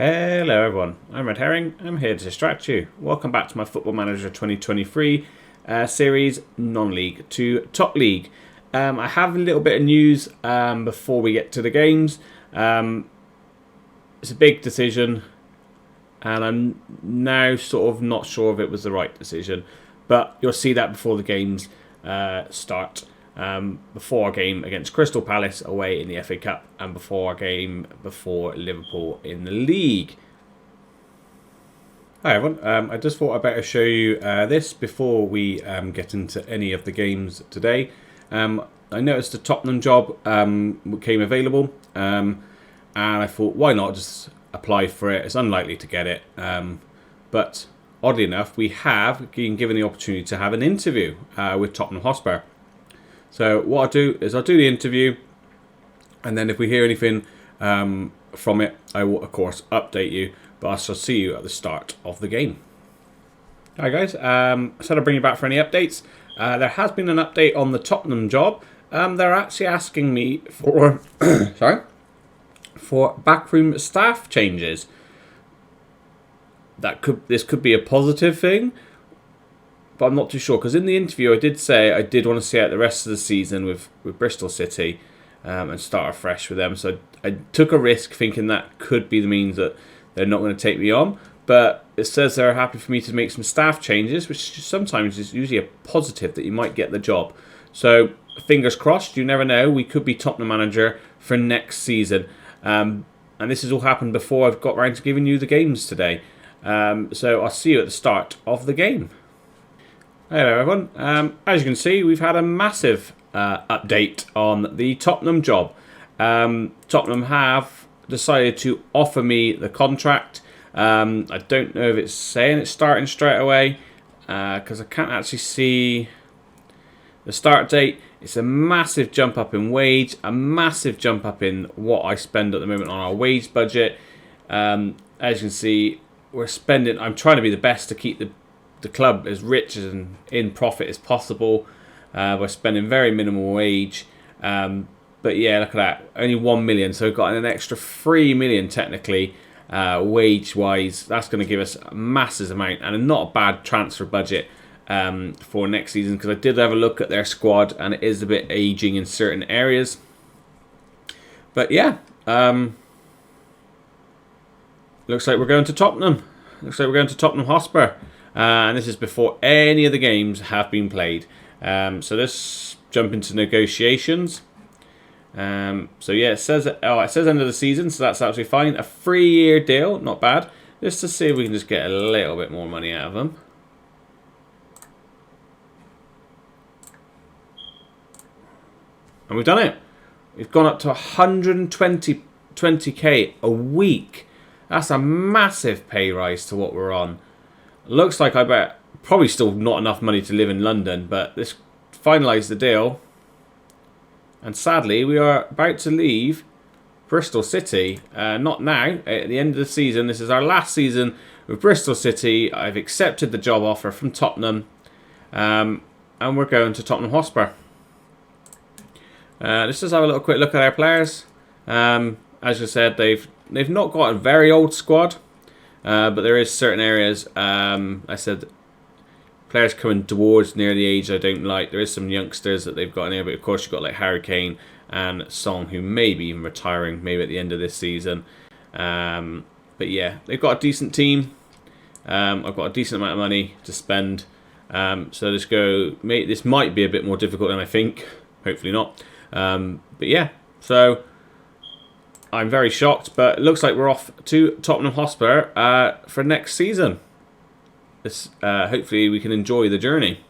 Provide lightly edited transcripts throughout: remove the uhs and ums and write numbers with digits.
Hello everyone, I'm Red Herring, I'm here to distract you. Welcome back to my Football Manager 2023 series, non-league to top league. I have a little bit of news before we get to the games. It's a big decision and I'm now sort of not sure if it was the right decision. But you'll see that before the games start. Before our game against Crystal Palace away in the FA Cup and before our game before Liverpool in the league. Hi everyone, I just thought I'd better show you this before we get into any of the games today. I noticed the Tottenham job came available and I thought why not just apply for it. It's unlikely to get it, but oddly enough we have been given the opportunity to have an interview with Tottenham Hotspur. So what I'll do is I'll do the interview, and then if we hear anything from it, I will of course update you, but I shall see you at the start of the game. Hi guys, I said I'd bring you back for any updates. There has been an update on the Tottenham job. They're actually asking me for for backroom staff changes. This could be a positive thing, but I'm not too sure, because in the interview I did say I did want to see out the rest of the season with Bristol City and start afresh with them. So I took a risk thinking that could be the means that they're not going to take me on. But it says they're happy for me to make some staff changes, which sometimes is usually a positive that you might get the job. So fingers crossed, you never know. We could be Tottenham manager for next season. And this has all happened before I've got around to giving you the games today. So I'll see you at the start of the game. Hello everyone, as you can see we've had a massive update on the Tottenham job. Tottenham have decided to offer me the contract. I don't know if it's saying it's starting straight away because I can't actually see the start date. It's a massive jump up in wage, a massive jump up in what I spend at the moment on our wage budget. As you can see, we're spending, I'm trying to be the best to keep the club as rich and in profit as possible. We're spending very minimal wage, but yeah, look at that, only 1 million, so we've got an extra 3 million technically wage wise. That's going to give us a massive amount and not a bad transfer budget for next season, because I did have a look at their squad and it is a bit aging in certain areas. But yeah, looks like we're going to Tottenham. Looks like we're going to Tottenham Hotspur. And this is before any of the games have been played. So let's jump into negotiations. So yeah, it says end of the season, so that's absolutely fine. A 3-year deal, not bad. Just to see if we can just get a little bit more money out of them. And we've done it. We've gone up to 120k a week. That's a massive pay rise to what we're on. Looks like I bet probably still not enough money to live in London, but this finalised the deal. And sadly, we are about to leave Bristol City. Not now, at the end of the season. This is our last season with Bristol City. I've accepted the job offer from Tottenham. And we're going to Tottenham Hotspur. Let's just have a little quick look at our players. As I said, they've not got a very old squad. But there is certain areas, I said, players coming towards near the age I don't like. There is some youngsters that they've got in there, but of course you've got like Harry Kane and Son, who may be even retiring maybe at the end of this season. But yeah, they've got a decent team. I've got a decent amount of money to spend. So let's go. This might be a bit more difficult than I think. Hopefully not. But yeah, so I'm very shocked, but it looks like we're off to Tottenham Hotspur for next season. Hopefully we can enjoy the journey.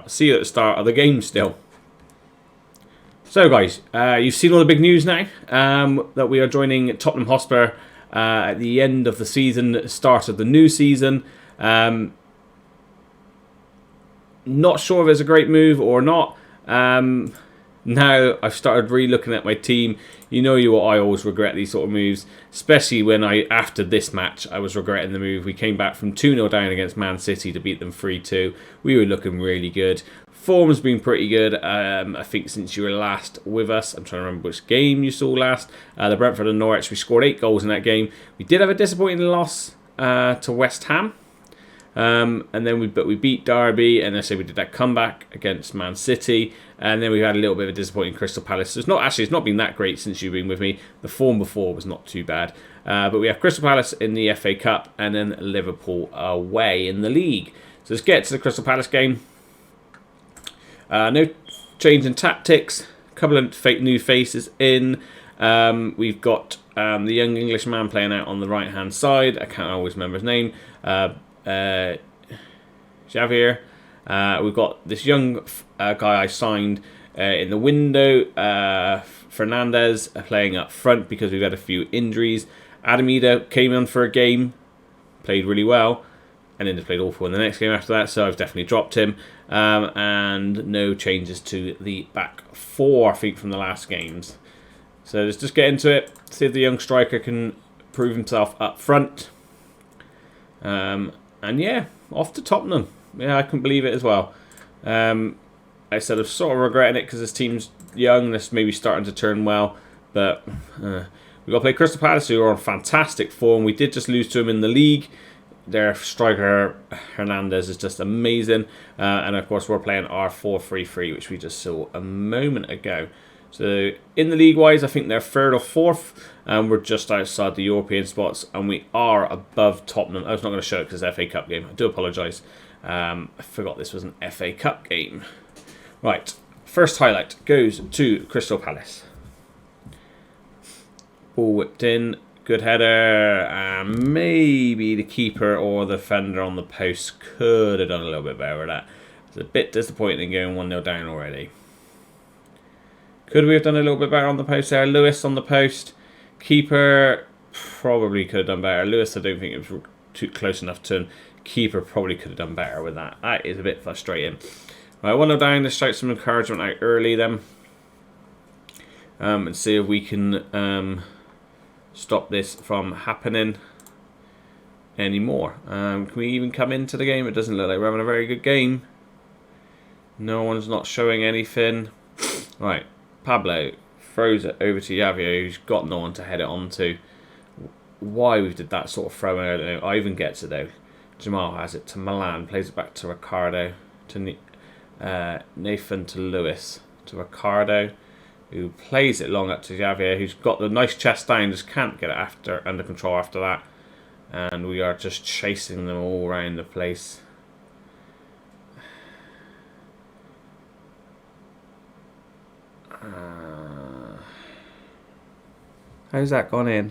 See you at the start of the game still. So guys, you've seen all the big news now, that we are joining Tottenham Hotspur at the end of the season, start of the new season. Not sure if it's a great move or not. Now I've started re-looking at my team. You know I always regret these sort of moves, especially when after this match I was regretting the move. We came back from 2-0 down against Man City to beat them 3-2. We were looking really good. Form's been pretty good, I think, since you were last with us. I'm trying to remember which game you saw last. The Brentford and Norwich, we scored 8 goals in that game. We did have a disappointing loss to West Ham. And then we beat Derby, and I say we did that comeback against Man City, and then we had a little bit of a disappointing Crystal Palace. So it's not been that great since you've been with me. The form before was not too bad, but we have Crystal Palace in the FA Cup, and then Liverpool away in the league. So let's get to the Crystal Palace game. No change in tactics. A couple of new faces in. We've got the young English man playing out on the right hand side. I can't always remember his name. Javier. We've got this young guy I signed in the window, Fernandez, playing up front because we've had a few injuries. Adamida came on for a game, played really well, and then just played awful in the next game after that, so I've definitely dropped him. And no changes to the back four, I think, from the last games. So let's just get into it, see if the young striker can prove himself up front. And yeah, off to Tottenham. Yeah, I couldn't believe it as well. I said I'm sort of regretting it because this team's young. This maybe starting to turn well, but we've got to play Crystal Palace, who are on fantastic form. We did just lose to them in the league. Their striker Hernandez is just amazing, and of course we're playing our 4-3-3, which we just saw a moment ago. So in the league-wise, I think they're third or fourth, and we're just outside the European spots, and we are above Tottenham. I was not going to show it because it's an FA Cup game. I do apologise. I forgot this was an FA Cup game. Right, first highlight goes to Crystal Palace. Ball whipped in, good header, and maybe the keeper or the defender on the post could have done a little bit better with that. It's a bit disappointing going 1-0 down already. Could we have done a little bit better on the post there? Lewis on the post. Keeper probably could have done better. Lewis, I don't think it was too close enough to him. Keeper probably could have done better with that. That is a bit frustrating. Right, 1-0 down. Let's shout some encouragement out early then. And see if we can stop this from happening anymore. Can we even come into the game? It doesn't look like we're having a very good game. No one's not showing anything. Right. Pablo throws it over to Javier, who's got no one to head it onto. Why we did that sort of throw in, I don't know. Ivan gets it though. Jamal has it to Milan, plays it back to Ricardo, to Nathan, to Lewis, to Ricardo, who plays it long up to Javier, who's got the nice chest down, just can't get it under control after that. And we are just chasing them all around the place. How's that gone in?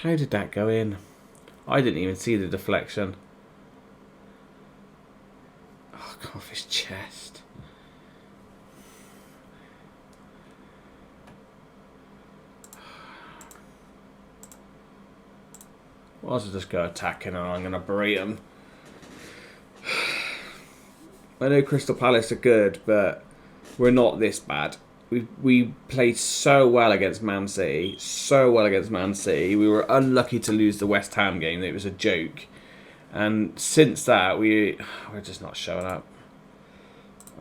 How did that go in? I didn't even see the deflection. Oh, come off his chest. I'll just go attacking and I'm going to berate him. I know Crystal Palace are good, but we're not this bad. We played so well against Man City. We were unlucky to lose the West Ham game. It was a joke. And since that, we're just not showing up.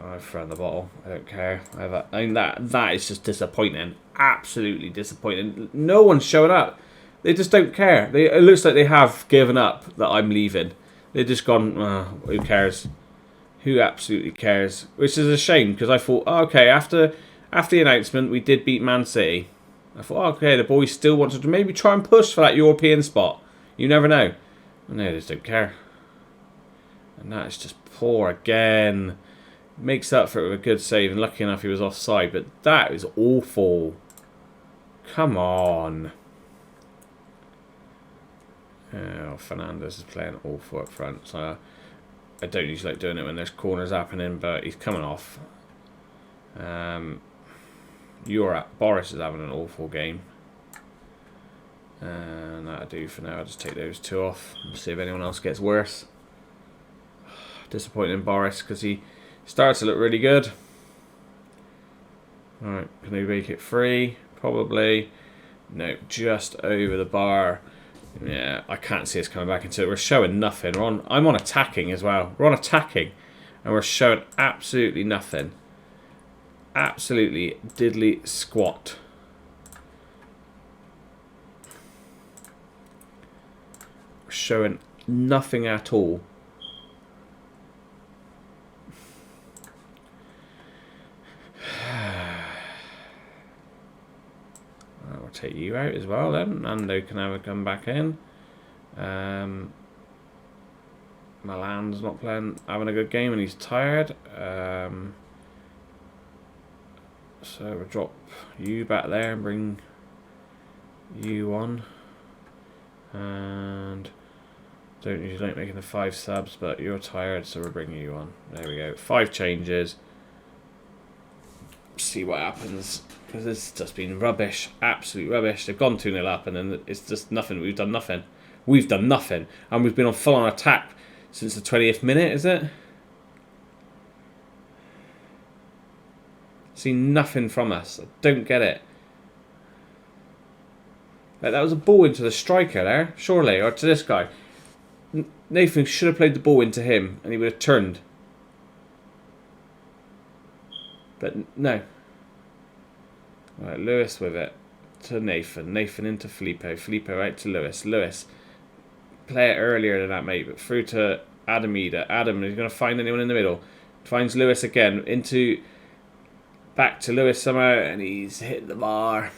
I've thrown the bottle. I don't care. I mean, that is just disappointing. Absolutely disappointing. No one's showing up. They just don't care. It looks like they have given up that I'm leaving. They've just gone, who cares? Who absolutely cares? Which is a shame, because I thought, okay, after the announcement, we did beat Man City. I thought, okay, the boys still wanted to maybe try and push for that European spot. You never know. And they just don't care. And that is just poor again. Makes up for it with a good save, and lucky enough he was offside, but that is awful. Come on. Oh, Fernandez is playing awful up front, so I don't usually like doing it when there's corners happening, but he's coming off. Boris is having an awful game. And that'll do for now. I'll just take those two off and see if anyone else gets worse. Disappointing Boris because he starts to look really good. Alright, can we make it free? Probably. No, just over the bar. Yeah, I can't see us coming back into it. We're showing nothing. I'm on attacking as well. We're on attacking. And we're showing absolutely nothing. Absolutely diddly squat. We're showing nothing at all. We'll take you out as well then. Nando can have a come back in. Milan's not having a good game and he's tired. So we'll drop you back there and bring you on. And don't usually like making the 5 subs, but you're tired, so we'll bring you on. There we go. 5 changes. See what happens. Because it's just been rubbish. Absolute rubbish. They've gone 2-0 up and then it's just nothing. We've done nothing. We've done nothing. And we've been on full-on attack since the 20th minute, is it? See nothing from us. I don't get it. Like, that was a ball into the striker there, surely, or to this guy. Nathan should have played the ball into him and he would have turned. But no. Right, Lewis with it to Nathan. Nathan into Filippo. Filippo out to Lewis. Lewis. Play it earlier than that, mate, but through to Adamida. Adam is going to find anyone in the middle. Finds Lewis again. Into... Back to Lewis somehow, and he's hit the bar.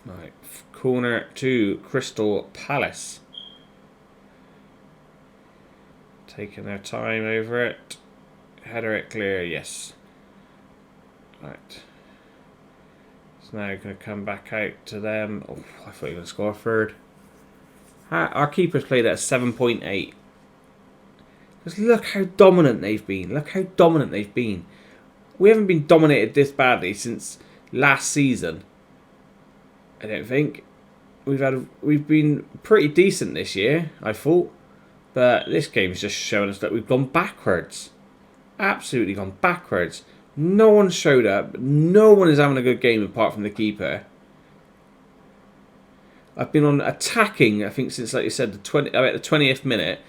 Right, corner to Crystal Palace. Taking their time over it. Header it clear, yes. Right. It's now going to come back out to them. Oh, I thought he was going to score a third. Our keepers played at 7.8. Just look how dominant they've been. Look how dominant they've been. We haven't been dominated this badly since last season. I don't think. We've been pretty decent this year, I thought. But this game's just showing us that we've gone backwards. Absolutely gone backwards. No one showed up. No one is having a good game apart from the keeper. I've been on attacking, I think, since, like you said, about the 20th minute.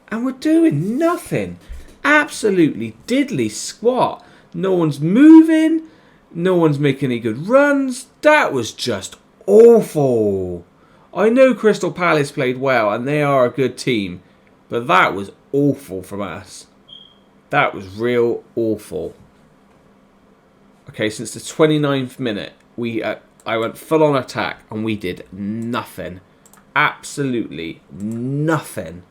And we're doing nothing. Absolutely diddly squat. No one's moving. No one's making any good runs. That was just awful. I know Crystal Palace played well and they are a good team. But that was awful from us. That was real awful. Okay, since the 29th minute, I went full on attack and we did nothing. Absolutely nothing.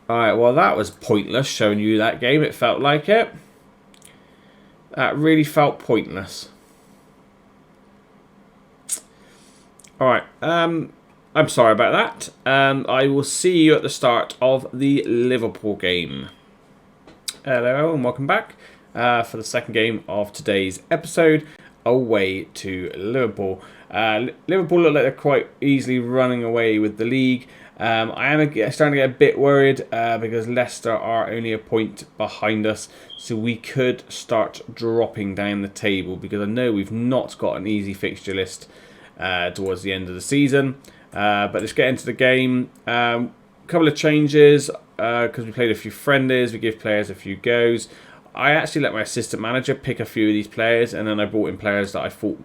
Alright, well that was pointless showing you that game. It felt like it. That really felt pointless. Alright, I'm sorry about that. I will see you at the start of the Liverpool game. Hello and welcome back. For the second game of today's episode, away to Liverpool. Liverpool look like they're quite easily running away with the league. I am starting to get a bit worried because Leicester are only a point behind us, so we could start dropping down the table because I know we've not got an easy fixture list towards the end of the season. But let's get into the game. Couple of changes because we played a few friendlies. We give players a few goes. I actually let my assistant manager pick a few of these players, and then I brought in players that I thought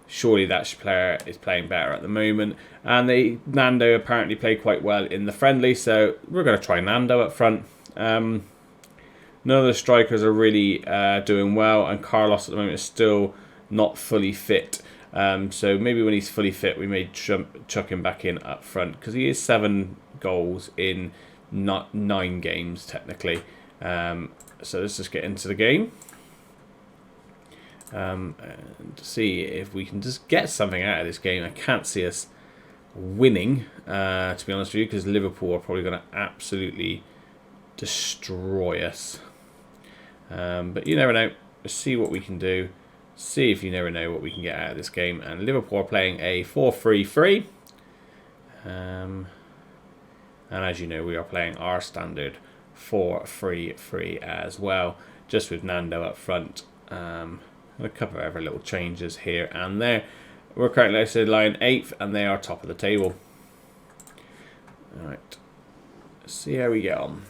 surely that player is playing better at the moment. And Nando apparently played quite well in the friendly, so we're going to try Nando up front. None of the strikers are really doing well, and Carlos at the moment is still not fully fit. So maybe when he's fully fit, we may chuck him back in up front because he is 7 goals in 9 games technically. So let's just get into the game and see if we can just get something out of this game. I can't see us winning, to be honest with you, because Liverpool are probably going to absolutely destroy us. But you never know. Let's see what we can do. See if you never know what we can get out of this game. And Liverpool are playing a 4-3-3. And as you know, we are playing our standard 4-3-3 as well, just with Nando up front. A couple of other little changes here and there. We're currently listed line 8th, and they are top of the table. Alright, let's see how we get on.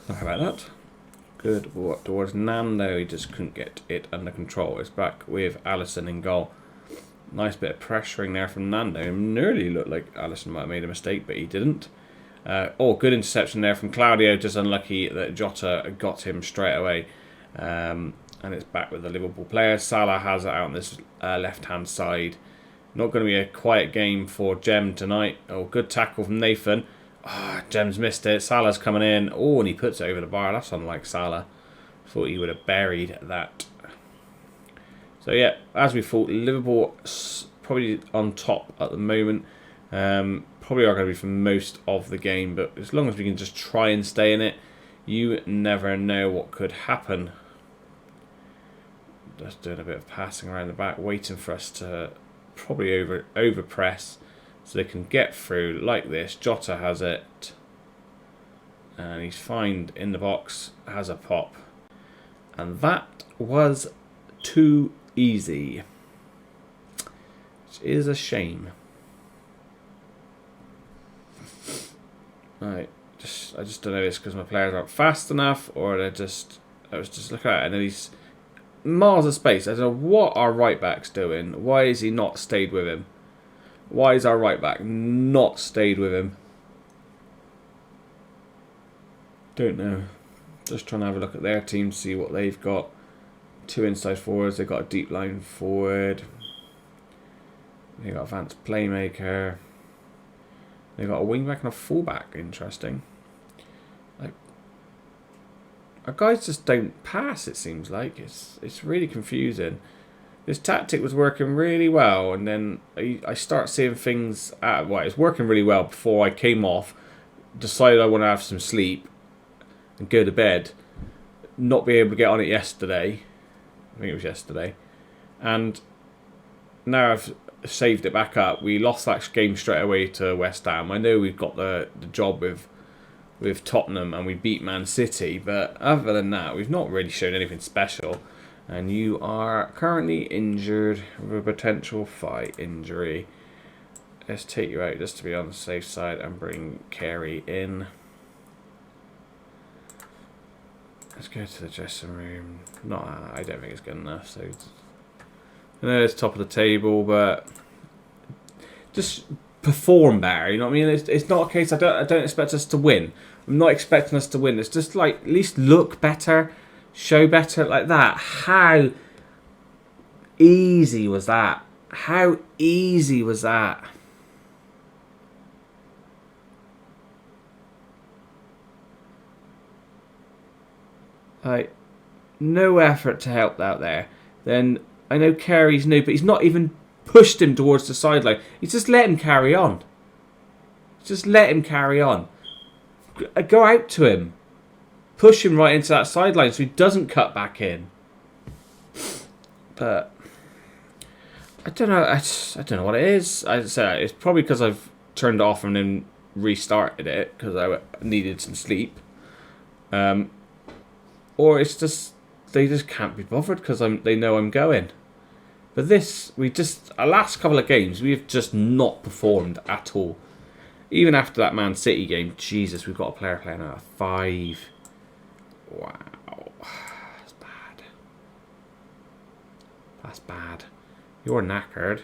Sorry about that. Good work towards Nando. He just couldn't get it under control. It's back with Alisson in goal. Nice bit of pressuring there from Nando. It nearly looked like Alisson might have made a mistake, but he didn't. Good interception there from Claudio. Just unlucky that Jota got him straight away. And it's back with the Liverpool players. Salah has it out on this left-hand side. Not going to be a quiet game for Jem tonight. Good tackle from Nathan. Jem's missed it. Salah's coming in. And he puts it over the bar. That's unlike Salah. Thought he would have buried that. So yeah, as we thought, Liverpool probably on top at the moment. Probably are going to be for most of the game, but as long as we can just try and stay in it, you never know what could happen. Just doing a bit of passing around the back, waiting for us to probably over press so they can get through like this. Jota has it, and he's fine in the box, has a pop, and that was too easy, which is a shame. Right, I just don't know if it's because my players aren't fast enough, or I was just looking at it, and then he's miles of space. I don't know what our right back's doing. Why is he not stayed with him? Why is our right back not stayed with him? Don't know. Just trying to have a look at their team, see what they've got. 2 inside forwards. They've got a deep line forward. They've got advanced playmaker. They've got a wing back and a fullback. Interesting. Like, our guys just don't pass, it seems like. It's really confusing. This tactic was working really well, and then I start seeing things it's working really well before I came off, decided I want to have some sleep and go to bed, not be able to get on it yesterday. I think it was yesterday. And now I've saved it back up. We lost that game straight away to West Ham. I know we've got the job with Tottenham and we beat Man City, but other than that, we've not really shown anything special. And you are currently injured with a potential thigh injury. Let's take you out just to be on the safe side and bring Carey in. Let's go to the dressing room. I don't think it's good enough. So I know it's top of the table, but just perform better. You know what I mean? It's not a case. I don't expect us to win. I'm not expecting us to win. It's just like at least look better, show better like that. How easy was that? How easy was that? Like, no effort to help out there. Then I know Carey's new, but he's not even pushed him towards the sideline. He's just let him carry on. Just let him carry on. Go out to him. Push him right into that sideline so he doesn't cut back in. But I don't know. I don't know what it is. I say it's probably because I've turned it off and then restarted it because I needed some sleep. Or it's just they just can't be bothered because they know I'm going. But our last couple of games, we've just not performed at all. Even after that Man City game, Jesus, we've got a player playing out of 5. Wow, that's bad. That's bad. You're knackered.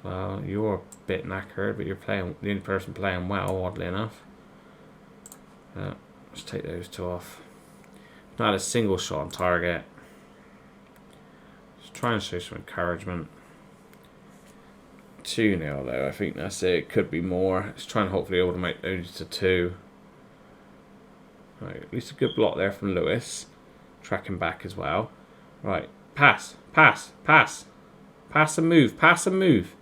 Well, you're a bit knackered, but you're playing the only person playing well, oddly enough. Let's take those 2 off. Not had a single shot on target. Just try and show some encouragement. 2-0 though, I think that's it. It could be more. Let's try and hopefully automate only to 2. Right, at least a good block there from Lewis. Tracking back as well. Right, pass, pass, pass. Pass and move, pass and move.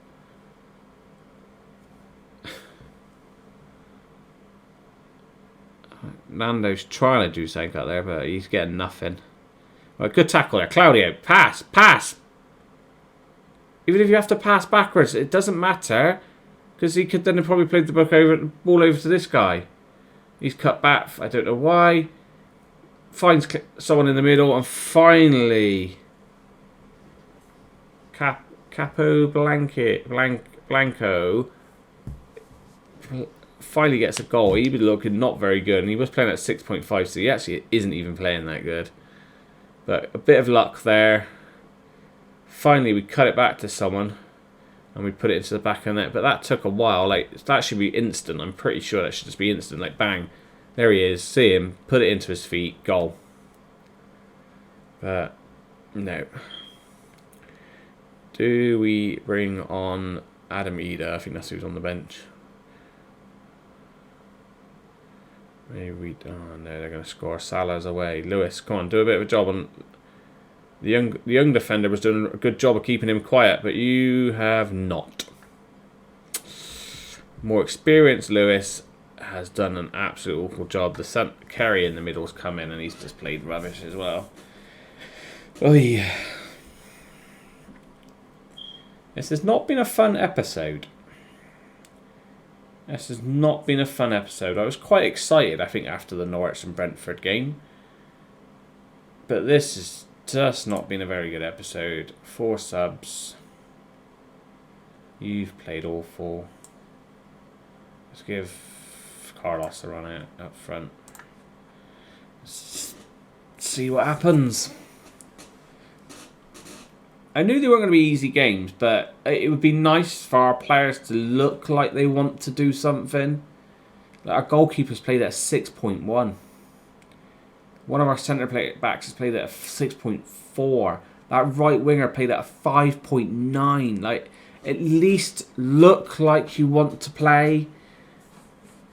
Nando's trying to do something out there, but he's getting nothing. Right, good tackle there. Claudio, pass, pass. Even if you have to pass backwards, it doesn't matter. Because he could then have probably played the ball over to this guy. He's cut back. I don't know why. Finds someone in the middle. And finally... Blanco finally gets a goal. He was looking not very good, and he was playing at 6.5, so he actually isn't even playing that good. But a bit of luck there. Finally, we cut it back to someone, and we put it into the back of the net. But that took a while. Like, that should be instant. I'm pretty sure that should just be instant. Like, bang, there he is. See him, put it into his feet, goal. But no. Do we bring on Adam Eder? I think that's who's on the bench. Maybe we... Oh, no, they're going to score. Salah's away. Lewis, come on, do a bit of a job on... The young defender was doing a good job of keeping him quiet, but you have not. More experienced Lewis has done an absolute awful job. The Kerry in the middle's come in, and he's just played rubbish as well. Oy. This has not been a fun episode. This has not been a fun episode. I was quite excited, I think, after the Norwich and Brentford game. But this has just not been a very good episode. 4 subs. You've played awful. Let's give Carlos a run out up front. Let's see what happens. I knew they weren't going to be easy games, but it would be nice for our players to look like they want to do something. Like our goalkeeper's played at 6.1. One of our centre backs has played at a 6.4. That right winger played at a 5.9. Like, at least look like you want to play.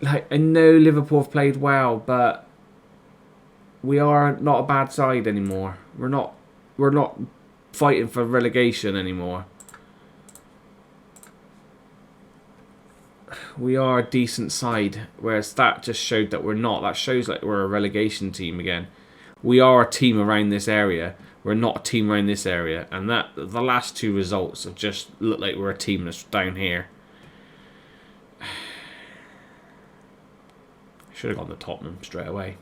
Like, I know Liverpool have played well, but we are not a bad side anymore. We're not fighting for relegation anymore. We are a decent side, whereas that just showed that we're not. That shows like we're a relegation team again. We are a team around this area. We're not a team around this area, and that the last 2 results have just looked like we're a team that's down here. Should have gone to Tottenham straight away.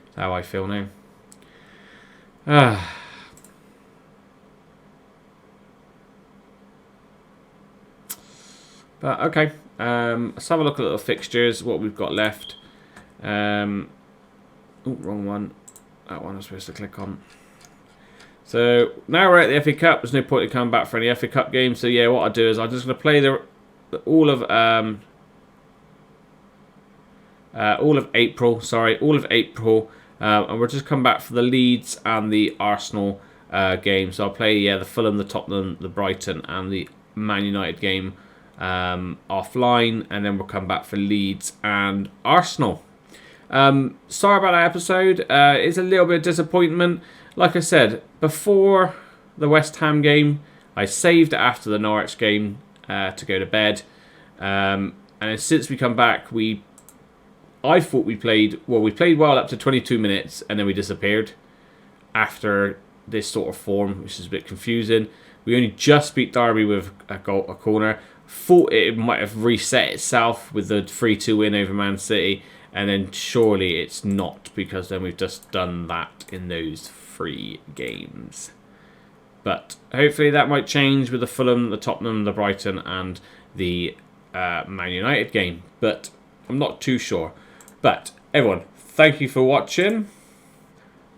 That's how I feel now. But okay, let's have a look at the fixtures, what we've got left. Oh, wrong one. That one I'm supposed to click on. So now we're at the FA Cup. There's no point in coming back for any FA Cup games. So yeah, what I'll do is I'm just going to play all of April. Sorry, all of April, and we'll just come back for the Leeds and the Arsenal game. So I'll play the Fulham, the Tottenham, the Brighton, and the Man United game offline, and then we'll come back for Leeds and Arsenal. Sorry about that episode. It's a little bit of disappointment. Like I said, before the West Ham game, I saved it after the Norwich game to go to bed. And then since we come back, I thought we played well up to 22 minutes, and then we disappeared after this sort of form, which is a bit confusing. We only just beat Derby with a corner. Thought it might have reset itself with the 3-2 win over Man City, and then surely it's not, because then we've just done that in those 3 games. But hopefully that might change with the Fulham, the Tottenham, the Brighton, and the Man United game. But I'm not too sure. But everyone, thank you for watching.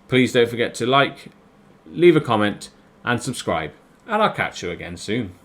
Please don't forget to like, leave a comment, and subscribe. And I'll catch you again soon.